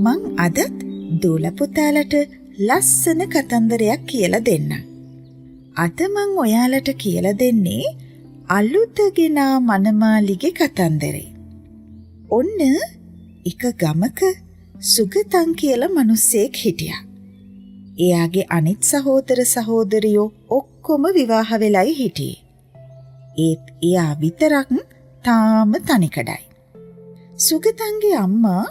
මං අදත් දූල පුතාලට ලස්සන කතන්දරයක් කියලා දෙන්නම්. අද මං ඔයාලට කියලා දෙන්නේ අලුතගෙනා මනමාලිගේ කතන්දරේ. ඔන්න එක ගමක සුගතන් කියලා මිනිස්සෙක් හිටියා. එයාගේ අනිත් සහෝදර සහෝදරියෝ ඔක්කොම විවාහ වෙලයි හිටියේ. ඒත් එයා විතරක් තාම තනිකඩයි. සුගතන්ගේ අම්මා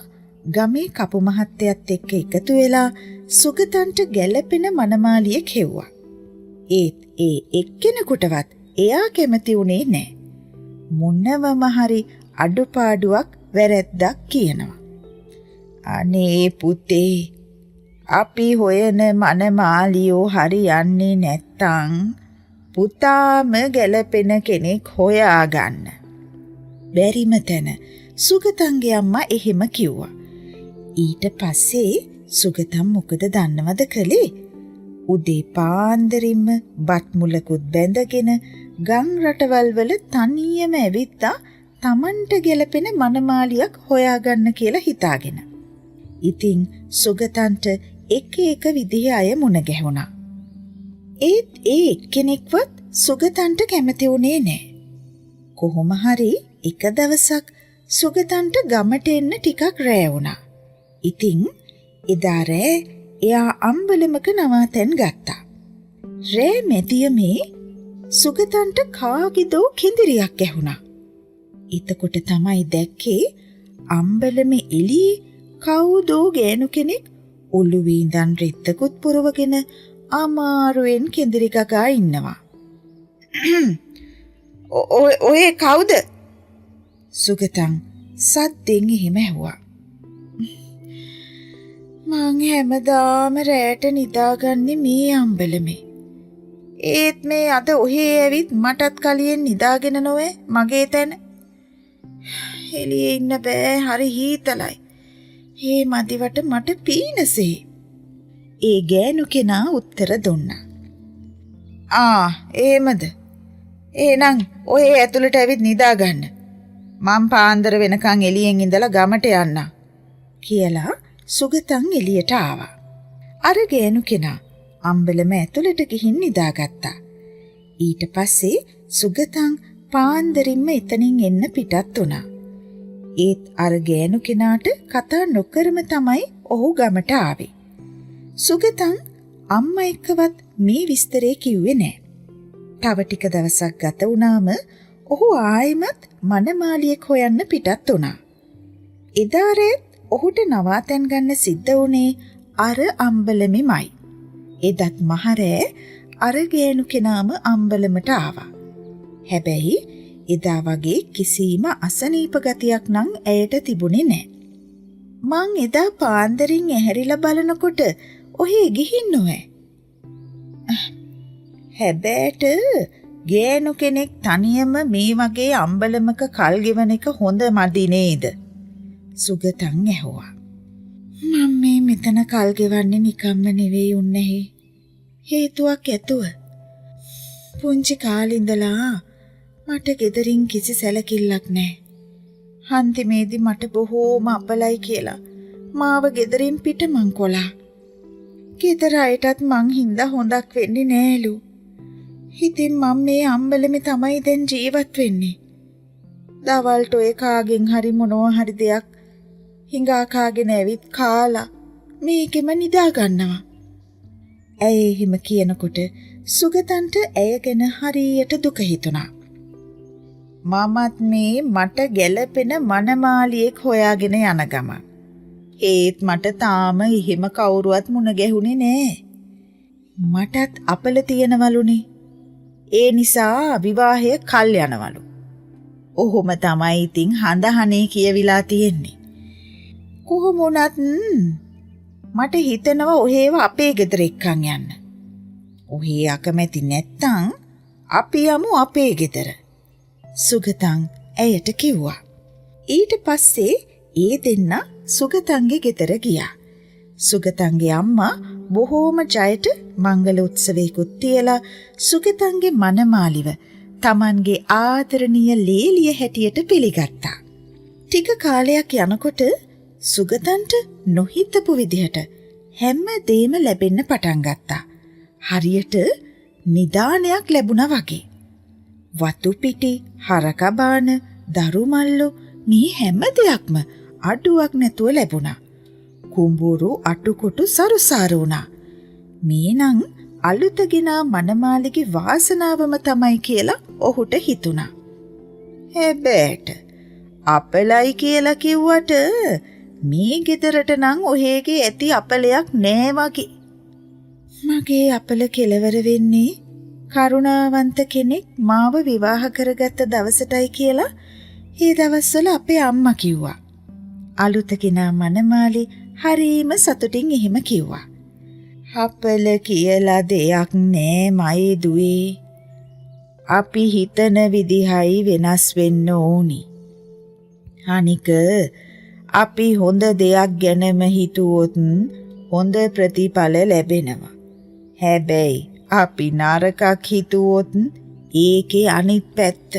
ගමේ කපු මහත්තයත් එක්ක එකතු වෙලා සුගතන්ට ගැළපෙන මනමාලිය කෙව්වා. ඒත් ඒ එක්කෙනෙකුටවත් එයා කැමති වුණේ නෑ. මොනවම හරි අඩුපාඩුවක් වැරැද්දක් කියනවා. අනේ පුතේ, අපි හොයන මනමාලියෝ හරි යන්නේ නැත්තම් පුතාම ගැළපෙන කෙනෙක් හොයාගන්න. බැරිම තැන සුගතන්ගේ අම්මා එහෙම කිව්වා. ඊට පස්සේ සුගතන් මොකද දන්නවද කළේ? උදේ පාන්දරින්ම බත් මුලකුත් බැඳගෙන ගම් රටවල් වල තනියම ඇවිත්තා Tamanට ගැලපෙන මනමාලියක් හොයාගන්න කියලා හිතාගෙන. ඉතින් සුගතන්ට එක එක විදිහේ අය මුණ ගැහුණා. ඒත් ඒ එක්කෙනෙක්වත් සුගතන්ට කැමති වුණේ නෑ. කොහොම හරි එක දවසක් සුගතන්ට ගමට එන්න ටිකක් රෑ වුණා. ඉතින් එදා රෑ එයා අම්බලමක නවාතැන් ගත්තා. රෑ මැදියමේ සුගතන්ට කාගේදෝ කිඳිරියක් ඇහුණා. එතකොට තමයි දැක්කේ අම්බලමේ එළියේ කවුදෝ ගෑනු කෙනෙක් ඔළුවේ ඉඳන් රෙත්තකුත් පුරවගෙන අමාරුවෙන් කිඳිරි ගගා ඉන්නවා. ඔය කවුද? සුගතන් සද්දෙන් එහෙම ඇහුවා. මං හැමදාම රැට නිදාගන්නේ මේ අම්බලමේ. ඒත් මේ අද ඔහේ ඇවිත් මටත් කලියෙන් නිදාගෙන නොවේ මගේ තැන. එළියේ ඉන්න බෑ, හරි හීතලයි. හේ මදිවට මට පීනසේ. ඒ ගෑනු කෙනා උත්තර දුන්නා. එහෙමද? එහෙනම් ඔහේ ඇතුළට ඇවිත් නිදාගන්න. මං පාන්දර වෙනකන් එළියෙන් ඉඳලා ගමට යන්න කියලා සුගතන් එළියට ආවා. අර ගෑනු කෙනා අම්බලම ඇතුළට ගිහින් නිදාගත්තා. ඊට පස්සේ සුගතන් පාන්දරින්ම එතනින් එන්න පිටත් වුණා. ඒත් අර ගෑනු කෙනාට කතා නොකරම තමයි ඔහු ගමට ආවේ. සුගතන් අම්මා එක්කවත් මේ විස්තරේ කිව්වේ නෑ. තව ටික දවසක් ගත වුණාම ඔහු ආයෙමත් මනමාලියෙක් හොයන්න පිටත් වුණා. එදා රැත් ඔහුට නවාතැන් ගන්න සිද්ධ වුණේ අර අම්බලමෙමයි. එදත් මහරෑ අර ගෑනු කෙනාම අම්බලමට ආවා. හැබැයි එදා වගේ කිසිම අසනීප ගතියක් නම් ඇයට තිබුණේ නෑ. මං එදා පාන්දරින් ඇහැරිලා බලනකොට ඔහේ ගිහින් නොවේ. හැබැයිට ගෑනු කෙනෙක් තනියම මේ වගේ අම්බලමක කල් ගෙවන එක හොඳ මදි නේද? සුගතන් ඇහුවා. මම මේ මෙතන කල් ගෙවන්නේ නිකම්ම නෙවෙයි උන්නේ. හේතුවක් ඇතුව. පුංචි කාලේ ඉඳලා මට ගෙදරින් කිසි සැලකිල්ලක් නැහැ. හන්තිමේදී මට බොහෝම අපලයි කියලා මාව ගෙදරින් පිට මං කොලා. ගෙදර අයටත් මං හින්දා හොඳක් වෙන්නේ නෑලු. ඉතින් මම මේ අම්බලමේ තමයි දැන් ජීවත් වෙන්නේ. දවල්ට ඔය කාගෙන් හරි මොනවා හරි දෙයක් හිඟා කාගෙන ඇවිත් කාලා මේකෙම නිදා ගන්නවා. ඇය එහෙම කියනකොට සුගතන්ට ඇය ගැන හරියට දුක හිතුණා. මමත් මේ මට ගැළපෙන මනමාලියෙක් හොයාගෙන යන ගම. ඒත් මට තාම එහෙම කවුරුවත් මුණ ගැහුනේ නෑ. මටත් අපල තියෙනවලුනේ. ඒ නිසා විවාහය කල් යනවලු. ඔහොම තමයි ඉතින් හඳහනේ කියවිලා තියෙන්නේ. කොහොම වුණත් මට හිතෙනවා ඔහේව අපේ ගෙදර එක්කන් යන්න. ඔහේ අකමැති නැත්තම් අපි යමු අපේ ගෙදර. සුගතන් ඇයට කිව්වා. ඊට පස්සේ ඒ දෙන්න සුගතන්ගේ ගෙදර ගියා. සුගතන්ගේ අම්මා බොහෝම ජයට මංගල උත්සවයකුත් තියලා සුගතන්ගේ මනමාලිව Tamanගේ ආදරණීය ලේලිය හැටියට පිළිගත්තා. ටික කාලයක් යනකොට සුගතන්ට නොහිතපු විදිහට හැම දෙයක්ම ලැබෙන්න පටන් ගත්තා. හරියට නිදානයක් ලැබුණා වගේ. වතු පිටි, හරකබාන, දරුමල්ලු මේ හැම දෙයක්ම අඩුවක් නැතුව ලැබුණා. කුඹුරු අටුකොටු සරුසාරු වුණා. මේ නම් අලුතගෙන මනමාලිගේ වාසනාවම තමයි කියලා ඔහුට හිතුණා. හැබැයි අපලයි කියලා කිව්වට මේ ගෙදරට නම් ඔහේගේ ඇති අපලයක් නෑ වගේ. මගේ අපල කෙලවර වෙන්නේ කරුණාවන්ත කෙනෙක් මාව විවාහ කරගත්ත දවසටයි කියලා ඒ දවස්වල අපේ අම්මා කිව්වා. අලුතගෙන මනමාලි හරීම සතුටින් එහෙම කිව්වා. අපල කියලා දෙයක් නෑ මයි දුවේ. අපි හිතන විදිහයි වෙනස් වෙන්න ඕනි. අනික අපි හොඳ දෙයක් ගැනම හිතුවොත් හොඳ ප්‍රතිඵල ලැබෙනවා. හැබැයි අපි නරකක් හිතුවොත් ඒකේ අනිත් පැත්ත.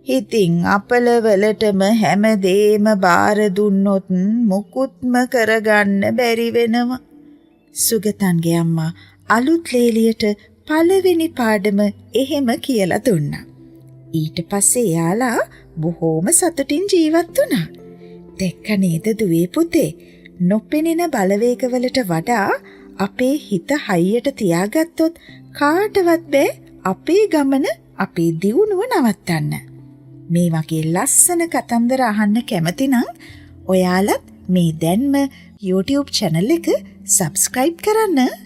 ඉතින් අපල වලටම හැමදේම බාර දුන්නොත් මුකුත්ම කරගන්න බැරි වෙනවා. සුගතන්ගේ අම්මා අලුත් ලේලියට පළවෙනි පාඩම එහෙම කියලා දුන්නා. ඊට පස්සේ එයාලා බොහෝම සතුටින් ජීවත් වුණා. දැක්ක නේද දුවේ පුතේ, නොපෙනෙන බලවේගවලට වඩා අපේ හිත හයියට තියාගත්තොත් කාටවත් බෑ අපේ ගමන, අපේ දියුණුව නවත්තන්න. මේ වගේ ලස්සන කතන්දර අහන්න කැමති නම් ඔයාලත් මේ දැන්ම YouTube channel එක subscribe කරන්න.